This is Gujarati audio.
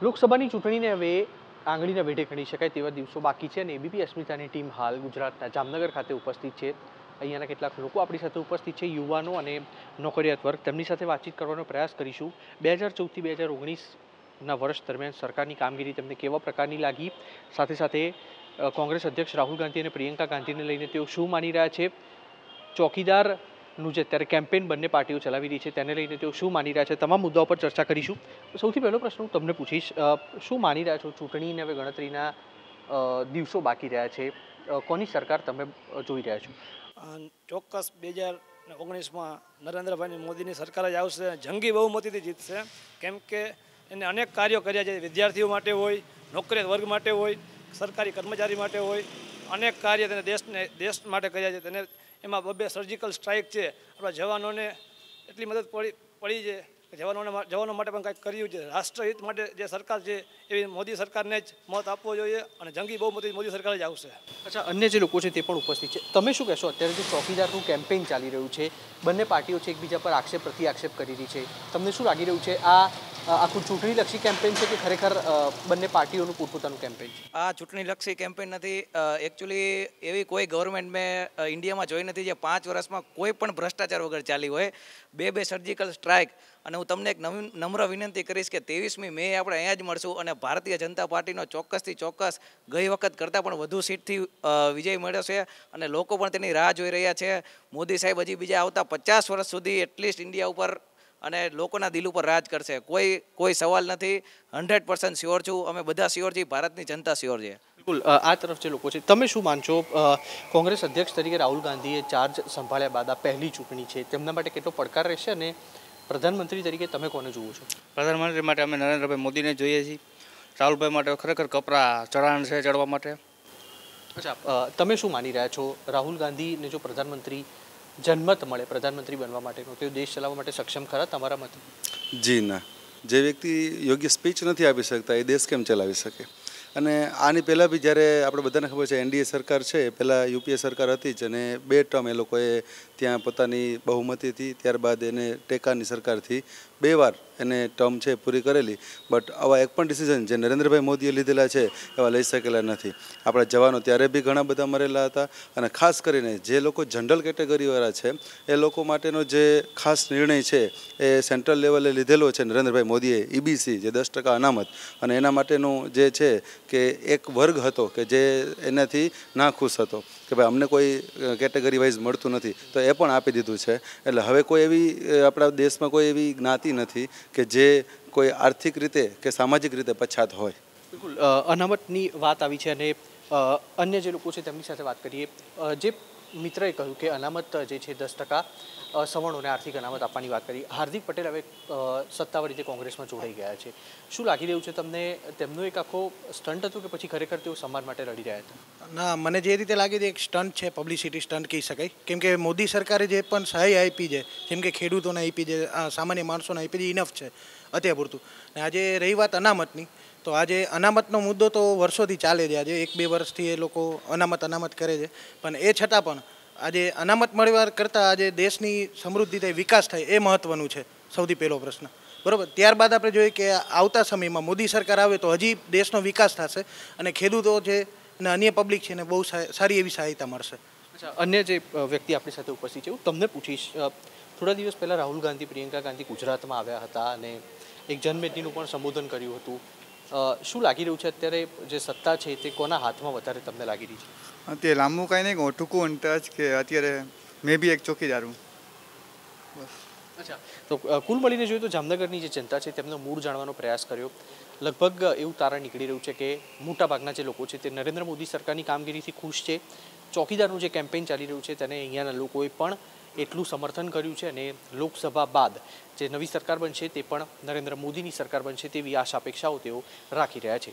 લોકસભાની ચૂંટણીને હવે આંગળીના વેઢે ગણી શકાય તેવા દિવસો બાકી છે અને એબીપી અસ્મિતાની ટીમ હાલ ગુજરાતના જામનગર ખાતે ઉપસ્થિત છે. અહીંયાના કેટલાક લોકો આપણી સાથે ઉપસ્થિત છે, યુવાનો અને નોકરિયાત વર્ગ. તેમની સાથે વાતચીત કરવાનો પ્રયાસ કરીશું. 2014થી 2019ના વર્ષ દરમિયાન સરકારની કામગીરી તેમને કેવા પ્રકારની લાગી, સાથે સાથે કોંગ્રેસ અધ્યક્ષ રાહુલ ગાંધી અને પ્રિયંકા ગાંધીને લઈને તેઓ શું માની રહ્યા છે, ચોકીદારનું જે અત્યારે કેમ્પેન બંને પાર્ટીઓ ચલાવી રહી છે તેને લઈને તેઓ શું માની રહ્યા છે, તમામ મુદ્દાઓ પર ચર્ચા કરીશું. સૌથી પહેલો પ્રશ્ન હું તમને પૂછીશ, શું માની રહ્યા છો? ચૂંટણીને હવે ગણતરીના દિવસો બાકી રહ્યા છે, કોની સરકાર તમે જોઈ રહ્યા છો? ચોક્કસ 2019માં નરેન્દ્રભાઈ મોદીની સરકાર જ આવશે, જંગી બહુમતીથી જીતશે. કેમ કે એને અનેક કાર્યો કર્યા છે, વિદ્યાર્થીઓ માટે હોય, નોકરિયાત વર્ગ માટે હોય, સરકારી કર્મચારી માટે હોય, અનેક કાર્ય તેને દેશ માટે કર્યા છે. તેને એમાં બબ્બે સર્જિકલ સ્ટ્રાઇક છે, આપણા જવાનોને એટલી મદદ પડી છે કે જવાનો માટે પણ કંઈક કર્યું છે. રાષ્ટ્રહિત માટે જે સરકાર છે એવી મોદી સરકારને જ મત આપવો જોઈએ અને જંગી બહુમતી મોદી સરકાર જ આવશે. અચ્છા, અન્ય જે લોકો છે તે પણ ઉપસ્થિત છે. તમે શું કહેશો? અત્યારે જે ચોકીદારનું કેમ્પેઇન ચાલી રહ્યું છે, બંને પાર્ટીઓ છે એકબીજા પર આક્ષેપ પ્રતિ આક્ષેપ કરી રહી છે, તમને શું લાગી રહ્યું છે? આ આખું ચૂંટણીલક્ષી કેમ્પેઇન છે કે ખરેખર બંને પાર્ટીઓનું પોતપોતાનું કેમ્પેઇન છે? આ ચૂંટણીલક્ષી કેમ્પેઇન નથી. એકચ્યુઅલી એવી કોઈ ગવર્મેન્ટ મેં ઇન્ડિયામાં જોઈ નથી જે 5 વર્ષમાં કોઈ પણ ભ્રષ્ટાચાર વગર ચાલી હોય. બે સર્જિકલ સ્ટ્રાઇક. અને હું તમને એક નમ્ર વિનંતી કરીશ કે 23મી મે આપણે અહીંયા જ મળશું અને ભારતીય જનતા પાર્ટીનો ચોક્કસથી ચોક્કસ ગઈ વખત કરતાં પણ વધુ સીટથી વિજય મળ્યો છે અને લોકો પણ તેની રાહ જોઈ રહ્યા છે. મોદી સાહેબ હજી બીજા આવતા 50 વર્ષ સુધી એટલીસ્ટ ઇન્ડિયા ઉપર અને લોકોના દિલ ઉપર રાજ કરશે. કોઈ સવાલ નથી. 100% શ્યોર છું. અમે બધા શ્યોર છીએ, ભારતની જનતા શ્યોર છે. બિલકુલ. આ તરફ જે લોકો છે, તમે શું માનશો? કોંગ્રેસ અધ્યક્ષ તરીકે રાહુલ ગાંધીએ ચાર્જ સંભાળ્યા બાદ આ પહેલી ચૂંટણી છે, તેમના માટે કેટલો પડકાર રહેશે અને પ્રધાનમંત્રી તરીકે તમે કોને જુઓ છો? પ્રધાનમંત્રી માટે અમે નરેન્દ્રભાઈ મોદીને જોઈએ છીએ. રાહુલભાઈ માટે ખરેખર કપરા ચઢાણ છે ચડવા માટે. અચ્છા, તમે શું માની રહ્યા છો? રાહુલ ગાંધીને જો પ્રધાનમંત્રી જન્મત મળે પ્રધાનમંત્રી બનવા માટેનો, તો દેશ ચલાવવા માટે સક્ષમ ખરા તમારા મતે? જી ના. જે વ્યક્તિ યોગ્ય સ્પીચ નથી આપી શકતા એ દેશ કેમ ચલાવી શકે? અને આની પહેલાં બી જ્યારે આપણે બધાને ખબર છે એનડીએ સરકાર છે, પહેલાં યુપીએ સરકાર હતી જ, અને 2 ટર્મ એ લોકોએ ત્યાં પોતાની બહુમતીથી, ત્યારબાદ એને ટેકાની સરકારથી 2 વાર એને ટર્મ છે પૂરી કરેલી. બટ આવા એક પણ ડિસિઝન જે નરેન્દ્રભાઈ મોદીએ લીધેલા છે એવા લઈ શકેલા નથી. આપણા જવાનો ત્યારે બી ઘણા બધા મરેલા હતા અને ખાસ કરીને જે લોકો જનરલ કેટેગરીવાળા છે એ લોકો માટેનો જે ખાસ નિર્ણય છે એ સેન્ટ્રલ લેવલે લીધેલો છે નરેન્દ્રભાઈ મોદીએ, ઈબીસી જે 10% અનામત, અને એના માટેનું જે છે કે એક વર્ગ હતો કે જે એનાથી ના ખુશ હતો કે ભાઈ અમને કોઈ કેટેગરી વાઇઝ મળતું નથી, તો એ પણ આપી દીધું છે. એટલે હવે કોઈ એવી આપણા દેશમાં કોઈ એવી જ્ઞાતિ નથી કે જે કોઈ આર્થિક રીતે કે સામાજિક રીતે પછાત હોય. બિલકુલ. અનામતની વાત આવી છે અને અન્ય જે લોકો છે તેમની સાથે વાત કરીએ. જે મિત્રએ કહ્યું કે અનામત જે છે 10% સવર્ણોને આર્થિક અનામત આપવાની વાત કરી. હાર્દિક પટેલ હવે સત્તાવાર રીતે કોંગ્રેસમાં જોડાઈ ગયા છે. શું લાગી રહ્યું છે તમને? તેમનો એક આખો સ્ટન્ટ હતું કે પછી ખરેખર તેઓ સમાજ માટે લડી રહ્યા હતા? ના, મને જે રીતે લાગે છે એક સ્ટન્ટ છે, પબ્લિસિટી સ્ટન્ટ કહી શકાય. કેમ કે મોદી સરકારે જે પણ સહાય આપી છે, જેમ કે ખેડૂતોને આપી છે, સામાન્ય માણસોને આપી છે, ઇનફ છે અત્યારે પૂરતું. ને આજે રહી વાત અનામતની, તો આજે અનામતનો મુદ્દો તો વર્ષોથી ચાલે છે. આજે 1-2 વર્ષથી એ લોકો અનામત કરે છે, પણ એ છતાં પણ આજે અનામત મળવા કરતાં આજે દેશની સમૃદ્ધિ થાય, વિકાસ થાય એ મહત્ત્વનું છે. સૌથી પહેલો પ્રશ્ન, બરાબર. ત્યારબાદ આપણે જોઈએ કે આવતા સમયમાં મોદી સરકાર આવે તો હજી દેશનો વિકાસ થશે અને ખેડૂતો છે અને અન્ય પબ્લિક છે ને બહુ સારી એવી સહાયતા મળશે. અચ્છા, અન્ય જે વ્યક્તિ આપણી સાથે ઉપસ્થિત છે હું તમને પૂછીશ. થોડા દિવસ પહેલાં રાહુલ ગાંધી, પ્રિયંકા ગાંધી ગુજરાતમાં આવ્યા હતા અને એક જનમેદનીનું પણ સંબોધન કર્યું હતું. શું લાગી રહ્યું છે અત્યારે જે સત્તા છે તે કોના હાથમાં વધારે તમને લાગી રહી છે? અત્યારે લાંબુ કાંઈ નહીં, ટૂંકું અંતર કે અત્યારે મેં બી એક ચોકીદાર હું. અચ્છા, તો કુલ મળીને જોઈએ તો જામનગરની જે જનતા છે તેમનો મૂળ જાણવાનો પ્રયાસ કર્યો. લગભગ એવું તારણ નીકળી રહ્યું છે કે મોટાભાગના જે લોકો છે તે નરેન્દ્ર મોદી સરકારની કામગીરીથી ખુશ છે. ચોકીદારનું જે કેમ્પેઇન ચાલી રહ્યું છે તેને અહીંયાના લોકોએ પણ એટલું સમર્થન કર્યું છે અને લોકસભા બાદ જે નવી સરકાર બનશે તે પણ નરેન્દ્ર મોદીની સરકાર બનશે તેવી આશા અપેક્ષાઓ તેઓ રાખી રહ્યા છે.